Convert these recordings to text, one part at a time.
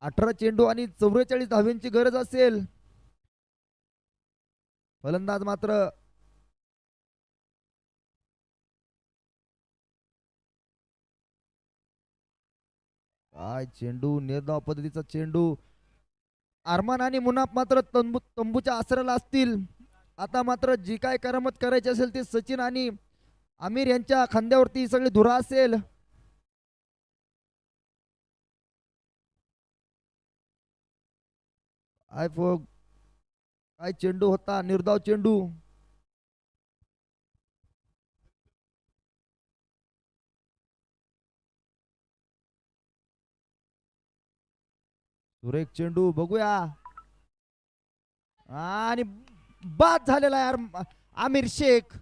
18 चेंडू आणि 44 धाव्यांची गरज असेल. फलंदाज मात्र काय चेंडू, निर्धाव पद्धतीचा चेंडू. अरमान आणि मुनाफ मात्र तंबूच्या आसऱ्याला असतील. आता मात्र जी काय करामत करायची असेल ती सचिन आणि आमिर यांच्या खांद्यावरती सगळी धुरा असेल. काय चेंडू होता, निर्धाव चेंडू. सुरेख चेंडू बघूया. आणि बाद झालेला यार आमिर शेख.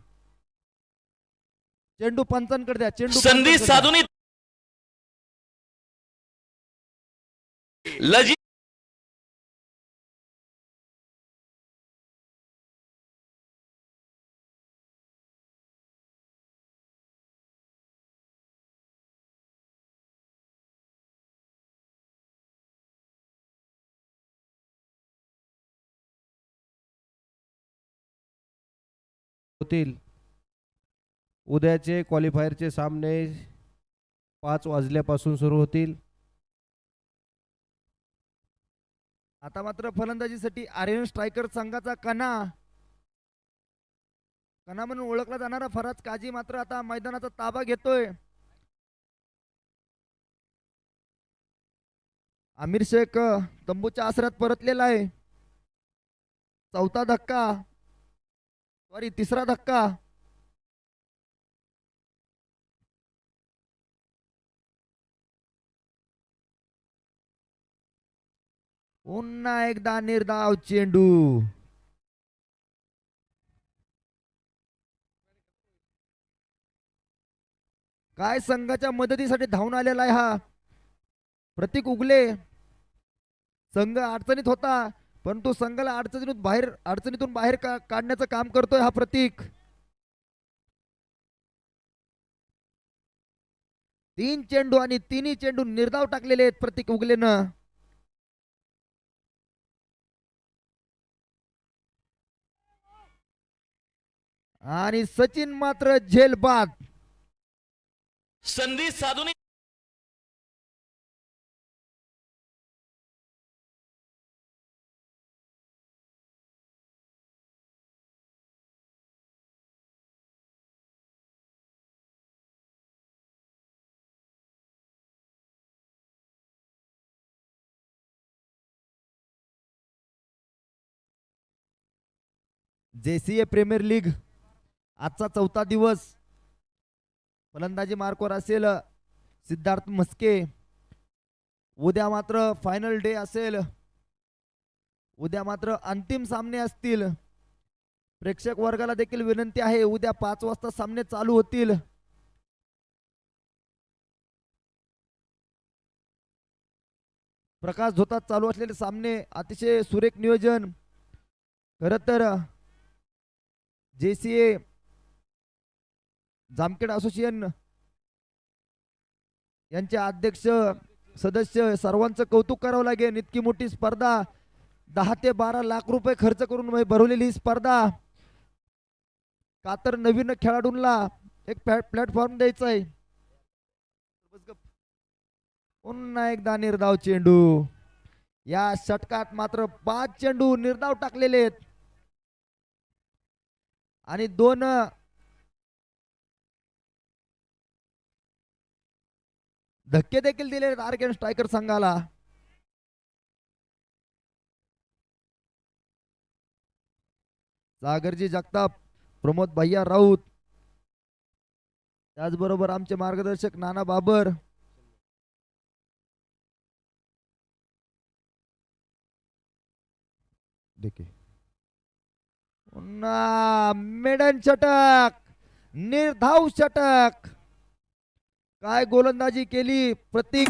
चेंडू पंचांकडे द्या. चेंडू संधी साधून लजी होतील. उद्याचे क्वालिफायरचे सामने 5 वाजल्यापासून सुरू होतील. आता मात्र फलंदाजीसाठी आर्यन स्ट्रायकर संघाचा कणा म्हणून ओळखला जाणारा फराज काजी मात्र आता मैदानाचा ताबा घेतोय. आमिर शेख तंबूच्या आसऱ्यात परतलेला आहे. चौथा धक्का, सॉरी तिसरा धक्का. पुन्हा एकदा निर्धाव चेंडू. काय संघाच्या मदतीसाठी धावून आलेला आहे हा प्रतीक उगले. संघ अडचणीत होता परंतु संघाला अडचणीतून बाहेर काढण्याचं काम करतोय हा प्रतीक. 3 चेंडू आणि 3ही चेंडू निर्धाव टाकलेले आहेत प्रतीक उगलेनं. आणि सचिन मात्र झेल बाद. संधी साधून जेसीए प्रीमियर लीग आजचा 4था दिवस. फलंदाजी मार्कवर असेल सिद्धार्थ मस्के. उद्या मात्र फायनल डे असेल. उद्या मात्र अंतिम सामने असतील. प्रेक्षक वर्गाला देखील विनंती आहे, उद्या 5 वाजता सामने चालू होतील. प्रकाश झोतात चालू असलेले सामने अतिशय सुरेख नियोजन. खरं तर जेसीए जामखेड असोसिएशन यांचे अध्यक्ष सदस्य सर्वांचं कौतुक करावं लागेल. इतकी मोठी स्पर्धा, 10 ते 12 लाख रुपये खर्च करून भरवलेली स्पर्धा. का तर नवीन खेळाडूंना एक प्लॅटफॉर्म द्यायचा आहे. पुन्हा एकदा निर्धाव चेंडू. या षटकात मात्र 5 चेंडू निर्धाव टाकलेले आहेत आणि 2 धक्के देखील दिले आर्यन स्ट्रायकर संघाला. सागरजी जगताप, प्रमोद भैया राऊत, त्याचबरोबर आमचे मार्गदर्शक नाना बाबर. पुन्हा मेडन षटक, निर्धाव षटक. काय गोलंदाजी केली प्रतीक